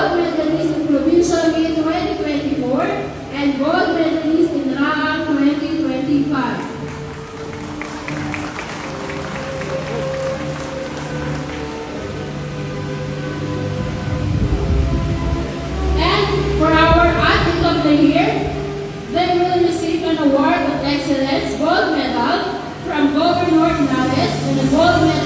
gold medalist in Provincial Meet 2024 and gold medalist in RAAC 2025. For our Athlete of the Year, they will receive an award of excellence gold medal from Governor Nales and a gold medal